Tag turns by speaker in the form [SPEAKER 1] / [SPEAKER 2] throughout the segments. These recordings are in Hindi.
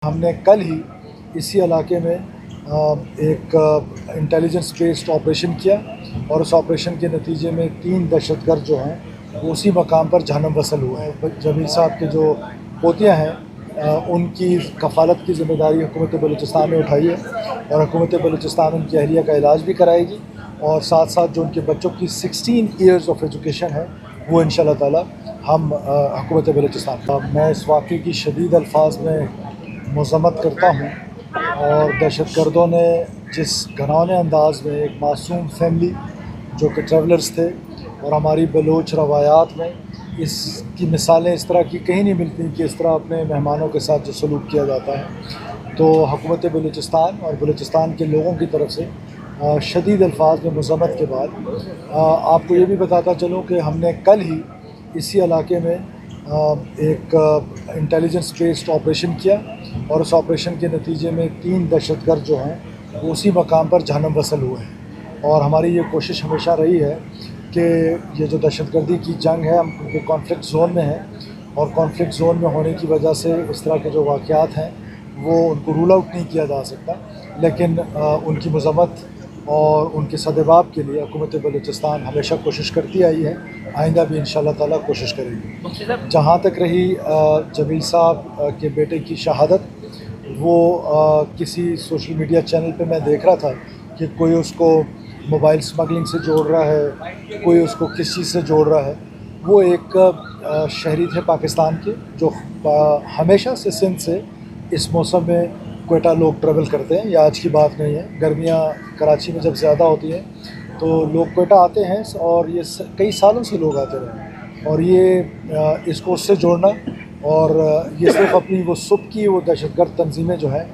[SPEAKER 1] हमने कल ही इसी इलाके में एक इंटेलिजेंस बेस्ड ऑपरेशन किया और उस ऑपरेशन के नतीजे में 3 दहशतगर्द जो हैं वो उसी मकाम पर जहन्नम वसल हुए हैं। जमील साहब के जो पोतियाँ हैं उनकी कफ़ालत की ज़िम्मेदारी हुकूमत बलूचिस्तान ने उठाई है और हुकूमत बलूचिस्तान उनकी अहलिया का इलाज भी कराएगी और साथ साथ जो उनके बच्चों की 16 ईयर्स ऑफ एजुकेशन है वो इंशाल्लाह ताला हम हुकूमत बलूचिस्तान मैं इस वाक़े की शदीद अल्फाज में मज़म्मत करता हूँ और दहशतगर्दों ने जिस घिनौने अंदाज में एक मासूम फैमिली जो कि ट्रैवलर्स थे और हमारी बलोच रवायात में इसकी मिसालें इस तरह की कहीं नहीं मिलती कि इस तरह अपने मेहमानों के साथ जो सलूक किया जाता है। तो हुकूमत बलूचिस्तान और बलूचिस्तान के लोगों की तरफ से शदीद अल्फाज में मज़म्मत के बाद आपको ये भी बताता चलूँ कि हमने कल ही इसी इलाके में एक इंटेलिजेंस बेस्ड ऑपरेशन किया और उस ऑपरेशन के नतीजे में 3 दहशतगर्द जो हैं वो उसी मकाम पर जहन्नम वसल हुए हैं। और हमारी ये कोशिश हमेशा रही है कि ये जो दहशतगर्दी की जंग है हम उनके कॉन्फ्लिक्ट ज़ोन में हैं और कॉन्फ्लिक्ट ज़ोन में होने की वजह से इस तरह के जो वाक़यात हैं वो उनको रूल आउट नहीं किया जा सकता, लेकिन उनकी मज़म्मत और उनके सदेबाब के लिए हुकूमत बलूचिस्तान हमेशा कोशिश करती आई है, आइंदा भी इंशाल्लाह ताला कोशिश करेगी। जहाँ तक रही जमील साहब के बेटे की शहादत, वो किसी सोशल मीडिया चैनल पे मैं देख रहा था कि कोई उसको मोबाइल स्मगलिंग से जोड़ रहा है, कोई उसको किस चीज़ से जोड़ रहा है। वो एक शहरी थे पाकिस्तान के जो हमेशा से सिंध से इस मौसम में क्वेटा लोग ट्रैवल करते हैं, या आज की बात नहीं है। गर्मियाँ कराची में जब ज़्यादा होती हैं तो लोग क्वेटा आते हैं और ये कई सालों से लोग आते रहे और ये इसको उससे जोड़ना और ये सिर्फ अपनी वो सुबकी वो दहशतगर्द तंजीमें जो हैं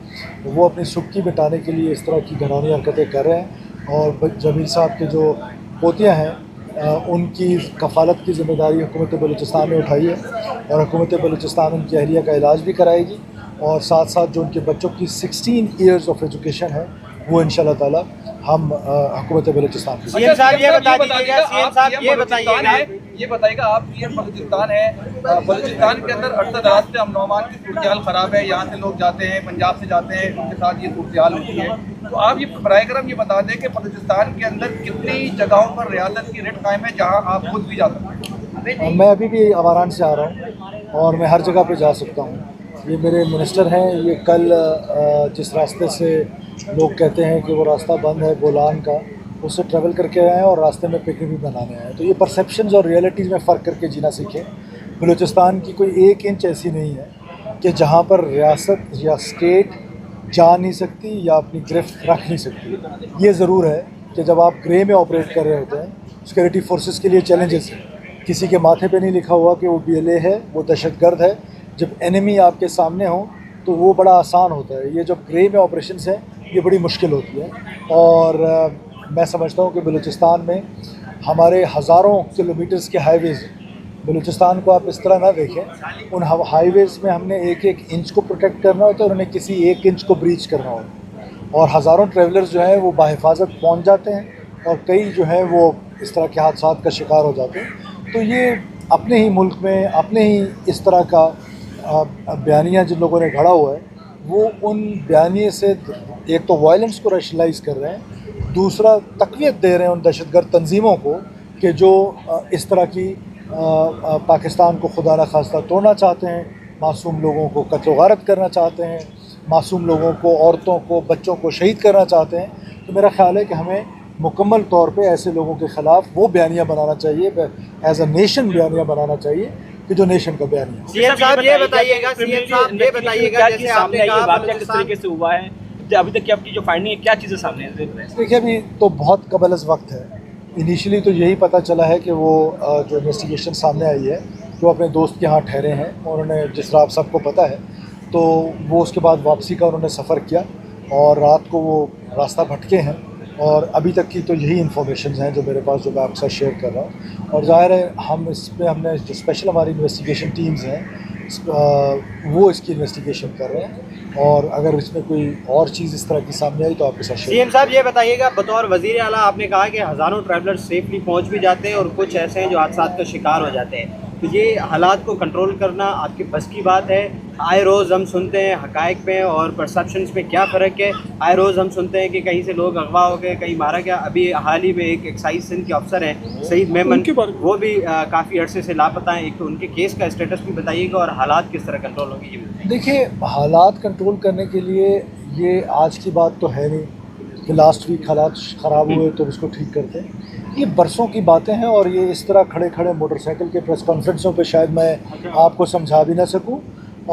[SPEAKER 1] वो अपनी सुबकी मिटाने के लिए इस तरह की घिनौनी हरकतें कर रहे हैं। और जमील साहब के जो पोतियाँ हैं उनकी कफ़ालत की ज़िम्मेदारी हुकूमत बलूचिस्तान ने उठाई है और हुकूमत बलूचिस्तान उनकी अहलिया का इलाज भी कराएगी और साथ साथ जो उनके बच्चों की 16 ईयर्स ऑफ एजुकेशन है वो इंशाल्लाह ताला हम हुकूमत बलूचिस्तान की।
[SPEAKER 2] सीएम साहब ये बताइएगा आप पीएम बलूचिस्तान है, बलूचिस्तान के अंदर अरसा से अमन की सूरत हाल ख़राब है, यहाँ से लोग जाते हैं, पंजाब से जाते हैं, उनके साथ ये सूरत हाल होती है। तो आप ये बराए करम ये बता दें कि बलूचिस्तान के अंदर कितनी जगहों पर रियासत की रेट कायम है जहाँ आप खुद भी जा सकते हैं?
[SPEAKER 1] मैं अभी भी अवारान से आ रहा हूँ और मैं हर जगह पर जा सकता हूँ। ये मेरे मिनिस्टर हैं, ये कल जिस रास्ते से लोग कहते हैं कि वो रास्ता बंद है बोलान का, उससे ट्रैवल करके आए हैं और रास्ते में पिकनिक भी बनाने आए हैं। तो ये परसेप्शंस और रियलिटीज़ में फ़र्क करके जीना सीखें। बलूचिस्तान की कोई 1 इंच ऐसी नहीं है कि जहाँ पर रियासत या स्टेट जा नहीं सकती या अपनी गिरफ्त रख नहीं सकती। ये ज़रूर है कि जब आप ग्रे में ऑपरेट कर रहे होते हैं, सिक्योरिटी फोर्सेस के लिए चैलेंजेस हैं। किसी के माथे पे नहीं लिखा हुआ कि वो BLA है, वो दहशतगर्द है। जब एनिमी आपके सामने हो तो वो बड़ा आसान होता है। ये जब ग्रे में ऑपरेशंस हैं ये बड़ी मुश्किल होती है और मैं समझता हूँ कि बलूचिस्तान में हमारे हज़ारों किलोमीटर्स के हाईवेज़, बलूचिस्तान को आप इस तरह ना देखें, उन हाईवेज़ में हमने एक इंच को प्रोटेक्ट करना होता है और उन्हें किसी 1 इंच को ब्रीच करना होता है और हज़ारों ट्रैवलर्स जो हैं वो बाहिफाजत पहुँच जाते हैं और कई जो हैं वो इस तरह के हादसात का शिकार हो जाते हैं। तो ये अपने ही मुल्क में अपने ही इस तरह का बयानिया जिन लोगों ने गढ़ा हुआ है वो उन बयानिए से एक तो वायलेंस को रैशनलाइज कर रहे हैं, दूसरा तक़वियत दे रहे हैं उन दहशतगर्द तंजीमों को कि जो इस तरह की पाकिस्तान को खुदा न खास्ता तोड़ना चाहते हैं, मासूम लोगों को कत्ल गारत करना चाहते हैं, मासूम लोगों को, औरतों को, बच्चों को शहीद करना चाहते हैं। तो मेरा ख्याल है कि हमें मुकम्मल तौर पे ऐसे लोगों के ख़िलाफ़ वो बयानिया बनाना चाहिए, एज अ नेशन बयानिया बनाना चाहिए कि जो नेशन का बयानिया।
[SPEAKER 2] सीएम साहब ये बताइएगा जैसे आपने कहा वाक़या किस तरीके से हुआ है, अभी तक की आपकी जो फाइंडिंग है, क्या चीज़ें सामने हैं?
[SPEAKER 1] देखिए अभी तो बहुत कबल अज़ वक्त है। इनिशियली तो यही पता चला है कि वो जो इन्वेस्टिगेशन सामने आई है जो अपने दोस्त के यहाँ ठहरे हैं और उन्हें जिस तरह आप सबको पता है तो वो उसके बाद वापसी का उन्होंने सफ़र किया और रात को वो रास्ता भटके हैं और अभी तक की तो यही इन्फॉर्मेशन हैं जो मेरे पास, जो मैं आपके साथ शेयर कर रहा हूँ। और ज़ाहिर है हम इसमें हमने जो स्पेशल हमारी इन्वेस्टिगेशन टीम्स हैं वो इसकी इन्वेस्टिगेशन कर रहे हैं और अगर इसमें कोई और चीज़ इस तरह की सामने आई तो आपके साथ शेयर।
[SPEAKER 2] सीएम साहब ये बताइएगा, बतौर वज़ीर आला आपने कहा कि हज़ारों ट्रैवलर सेफली पहुँच भी जाते हैं और कुछ ऐसे हैं जो हादसात का शिकार हो जाते हैं, तो ये हालात को कंट्रोल करना आपके बस की बात है?
[SPEAKER 3] आए रोज़ हम सुनते हैं हक़ाइक़ पे और परसेप्शंस में क्या फ़र्क है। आए रोज़ हम सुनते हैं कि कहीं से लोग अगवा हो गए, कहीं मारा गया। अभी हाल ही में एक एक्साइज सिंध के अफसर हैं सईद मेमन, वो भी काफ़ी अरसे से लापता हैं। एक तो उनके केस का स्टेटस भी बताइएगा और हालात किस तरह कंट्रोल होंगे ये भी।
[SPEAKER 1] देखिए, हालात कंट्रोल करने के लिए ये आज की बात तो है नहीं कि लास्ट वीक हालात ख़राब हुए तो इसको ठीक करते हैं। ये बरसों की बातें हैं और ये इस तरह खड़े खड़े मोटरसाइकिल के प्रेस कॉन्फ्रेंसों पे शायद मैं आपको समझा भी ना सकूं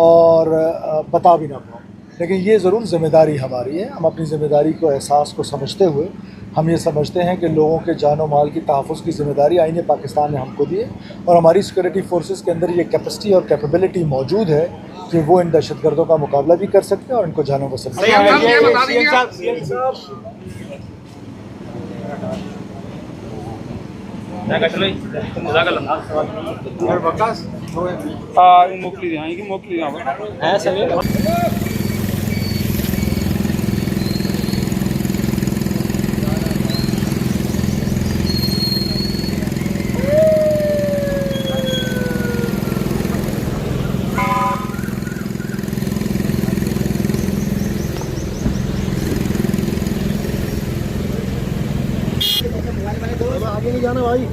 [SPEAKER 1] और बता भी ना पाऊँ। लेकिन ये ज़रूर ज़िम्मेदारी हमारी है। हम अपनी ज़िम्मेदारी को, एहसास को समझते हुए हम ये समझते हैं कि लोगों के जान और माल की तहफ़्फ़ुज़ की ज़िम्मेदारी आईन पाकिस्तान ने हमको दी है और हमारी सिक्योरिटी फोर्सेस के अंदर ये कैपेसिटी और कैपेबिलिटी मौजूद है कि वो इन दहशतगर्दों का मुकाबला भी कर सकते हैं और इनको जानों वसल आगे नहीं जाना भाई।